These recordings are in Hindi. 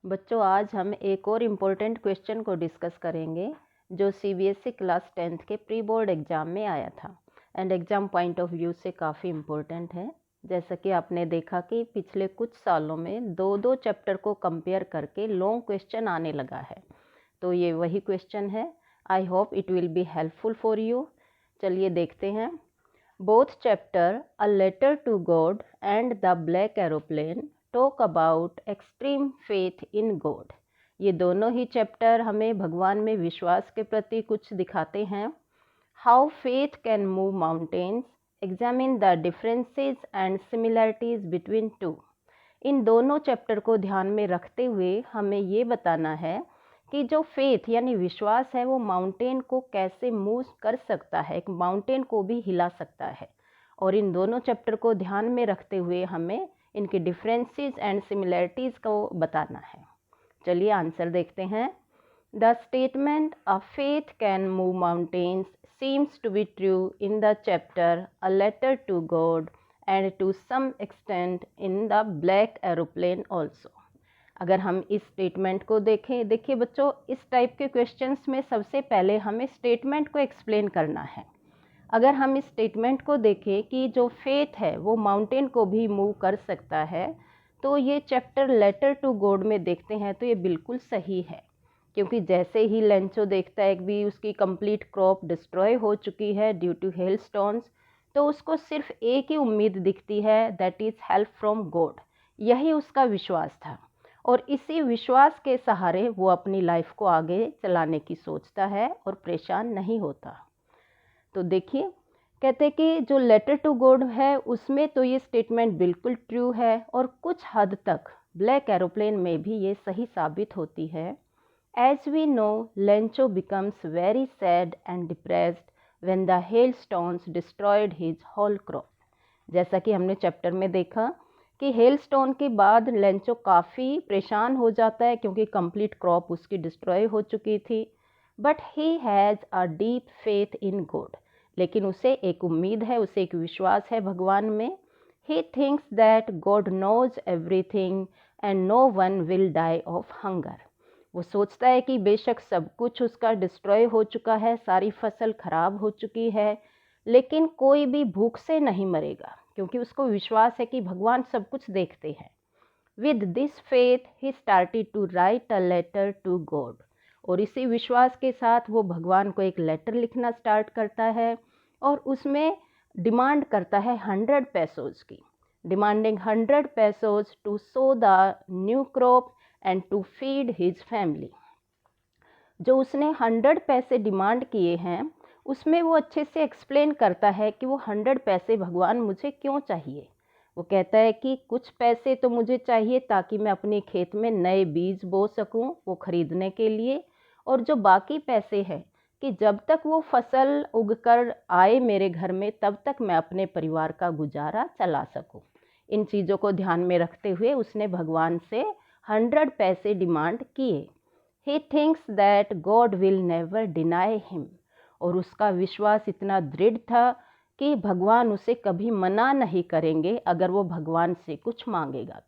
बच्चों, आज हम एक और इम्पोर्टेंट क्वेश्चन को डिस्कस करेंगे जो सीबीएसई क्लास 10th के प्री बोर्ड एग्ज़ाम में आया था and exam point of view से काफ़ी इम्पोर्टेंट है। जैसा कि आपने देखा कि पिछले कुछ सालों में दो दो चैप्टर को कंपेयर करके लॉन्ग क्वेश्चन आने लगा है, तो ये वही क्वेश्चन है। I hope it will be helpful for you. चलिए देखते हैं। Both chapter a letter to God and the black aeroplane talk about extreme faith in God. ये दोनों ही चैप्टर हमें भगवान में विश्वास के प्रति कुछ दिखाते हैं। How faith can move mountains, examine the differences and similarities between two. इन दोनों चैप्टर को ध्यान में रखते हुए हमें ये बताना है कि जो फेथ यानी विश्वास है वो माउंटेन को कैसे मूव कर सकता है, एक माउंटेन को भी हिला सकता है। और इन दोनों चैप्टर को ध्यान में रखते हुए हमें इनके डिफरेंसेस एंड सिमिलैरिटीज़ को बताना है। चलिए आंसर देखते हैं। The statement a faith can move mountains seems to be true in the chapter a letter to God and to some extent in the black aeroplane also. अगर हम इस स्टेटमेंट को देखें, देखिए बच्चों, इस टाइप के क्वेश्चंस में सबसे पहले हमें स्टेटमेंट को एक्सप्लेन करना है। अगर हम इस स्टेटमेंट को देखें कि जो फेथ है वो माउंटेन को भी मूव कर सकता है, तो ये चैप्टर लेटर टू गॉड में देखते हैं तो ये बिल्कुल सही है। क्योंकि जैसे ही लेंचो देखता है कि उसकी कंप्लीट क्रॉप डिस्ट्रॉय हो चुकी है ड्यू टू हेल स्टोन्स, तो उसको सिर्फ एक ही उम्मीद दिखती है, that is help from God. यही उसका विश्वास था और इसी विश्वास के सहारे वो अपनी लाइफ को आगे चलाने की सोचता है और परेशान नहीं होता। तो देखिए, कहते कि जो लेटर टू गॉड है उसमें तो ये स्टेटमेंट बिल्कुल ट्रू है और कुछ हद तक ब्लैक एरोप्लेन में भी ये सही साबित होती है। As we know, Lencho becomes very sad and depressed when the hail stones destroyed his whole crop. जैसा कि हमने चैप्टर में देखा कि हेल स्टोन के बाद लेंचो काफ़ी परेशान हो जाता है क्योंकि कंप्लीट क्रॉप उसकी डिस्ट्रॉय हो चुकी थी। But he has a deep faith in God, लेकिन उसे एक उम्मीद है, उसे एक विश्वास है भगवान में। He thinks that God knows everything and no one will die of hunger. वो सोचता है कि बेशक सब कुछ उसका डिस्ट्रॉय हो चुका है, सारी फसल खराब हो चुकी है, लेकिन कोई भी भूख से नहीं मरेगा क्योंकि उसको विश्वास है कि भगवान सब कुछ देखते हैं। With this faith he started to write a letter to God. और इसी विश्वास के साथ वो भगवान को एक लेटर लिखना स्टार्ट करता है और उसमें डिमांड करता है 100 पैसोज की, demanding 100 pesos to sow the new crop and to feed his family. जो उसने 100 पैसे डिमांड किए हैं उसमें वो अच्छे से एक्सप्लेन करता है कि वो 100 पैसे भगवान मुझे क्यों चाहिए। वो कहता है कि कुछ पैसे तो मुझे चाहिए ताकि मैं अपने खेत में नए बीज बो सकूं, वो खरीदने के लिए, और जो बाकी पैसे हैं कि जब तक वो फसल उगकर आए मेरे घर में तब तक मैं अपने परिवार का गुजारा चला सकूं। इन चीज़ों को ध्यान में रखते हुए उसने भगवान से 100 पैसे डिमांड किए। ही thinks that God will never deny him. और उसका विश्वास इतना दृढ़ था कि भगवान उसे कभी मना नहीं करेंगे अगर वो भगवान से कुछ मांगेगा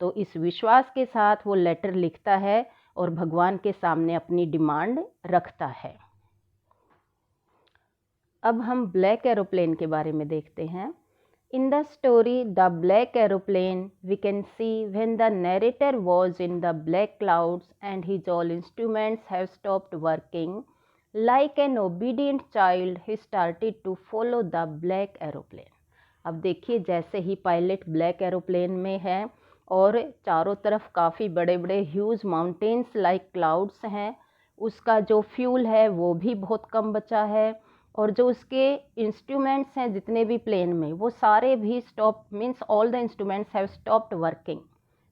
तो इस विश्वास के साथ वो लेटर लिखता है और भगवान के सामने अपनी डिमांड रखता है। अब हम ब्लैक एरोप्लेन के बारे में देखते हैं। In the story the black aeroplane we can see when the narrator was in the black clouds and his all instruments have stopped working, like an obedient child he started to follow the black aeroplane. अब देखिए, जैसे ही पायलट ब्लैक एरोप्लेन में है और चारों तरफ काफ़ी बड़े बड़े ह्यूज माउंटेन्स लाइक क्लाउड्स हैं, उसका जो फ्यूल है वो भी बहुत कम बचा है और जो उसके इंस्ट्रूमेंट्स हैं जितने भी प्लेन में वो सारे भी stop, means all the instruments have stopped working.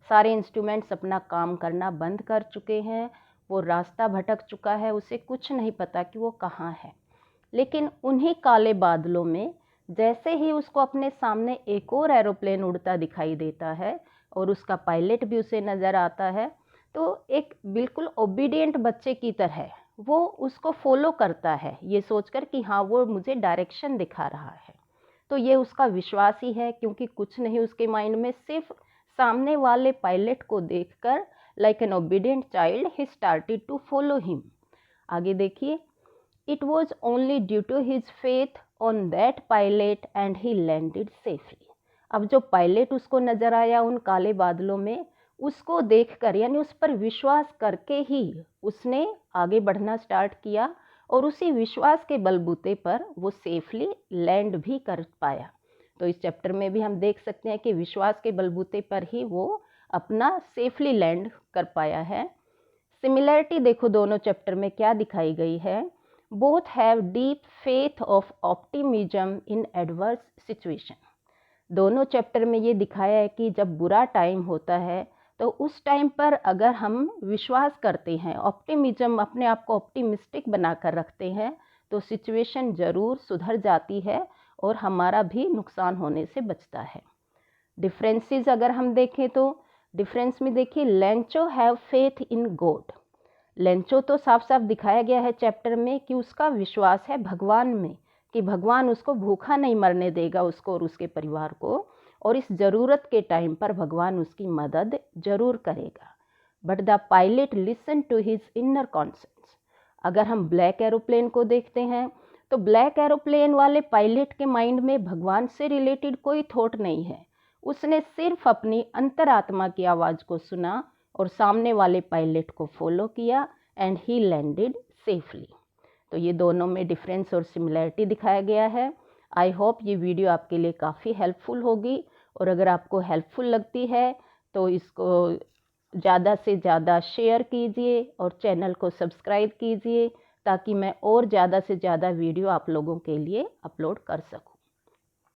सारे इंस्ट्रूमेंट्स अपना काम करना बंद कर चुके हैं, वो रास्ता भटक चुका है, उसे कुछ नहीं पता कि वो कहाँ है। लेकिन उन्हीं काले बादलों में जैसे ही उसको अपने सामने एक और एरोप्लेन उड़ता दिखाई देता है और उसका पायलट भी उसे नज़र आता है, तो एक बिल्कुल ओबीडियंट बच्चे की तरह वो उसको फॉलो करता है, ये सोचकर कि हाँ वो मुझे डायरेक्शन दिखा रहा है। तो ये उसका विश्वास ही है, क्योंकि कुछ नहीं उसके माइंड में, सिर्फ सामने वाले पायलट को देखकर like an obedient child he started to follow him. आगे देखिए, it was only due to his faith on that pilot and he landed safely. अब जो पायलट उसको नजर आया उन काले बादलों में, उसको देखकर यानी उस पर विश्वास करके ही उसने आगे बढ़ना स्टार्ट किया और उसी विश्वास के बलबूते पर वो सेफली लैंड भी कर पाया। तो इस चैप्टर में भी हम देख सकते हैं कि विश्वास के बलबूते पर ही वो अपना सेफली लैंड कर पाया है। सिमिलैरिटी देखो दोनों चैप्टर में क्या दिखाई गई है। Both have deep faith of optimism in adverse situation. दोनों चैप्टर में ये दिखाया है कि जब बुरा टाइम होता है तो उस टाइम पर अगर हम विश्वास करते हैं, ऑप्टिमिज्म, अपने आप को ऑप्टिमिस्टिक बनाकर रखते हैं, तो सिचुएशन ज़रूर सुधर जाती है और हमारा भी नुकसान होने से बचता है। डिफरेंसेस अगर हम देखें तो डिफरेंस में देखिए, Lencho have faith in God. Lencho तो साफ साफ दिखाया गया है चैप्टर में कि उसका विश्वास है भगवान में, कि भगवान उसको भूखा नहीं मरने देगा, उसको और उसके परिवार को, और इस ज़रूरत के टाइम पर भगवान उसकी मदद जरूर करेगा। But the pilot listen to his inner conscience. अगर हम ब्लैक एरोप्लेन को देखते हैं तो ब्लैक एरोप्लेन वाले पायलट के माइंड में भगवान से रिलेटेड कोई थॉट नहीं है। उसने सिर्फ अपनी अंतरात्मा की आवाज़ को सुना और सामने वाले पायलट को फॉलो किया एंड ही लैंडेड सेफली। तो ये दोनों में डिफरेंस और सिमिलैरिटी दिखाया गया है। आई होप ये वीडियो आपके लिए काफ़ी हेल्पफुल होगी, और अगर आपको हेल्पफुल लगती है तो इसको ज़्यादा से ज़्यादा शेयर कीजिए और चैनल को सब्सक्राइब कीजिए, ताकि मैं और ज़्यादा से ज़्यादा वीडियो आप लोगों के लिए अपलोड कर सकूं।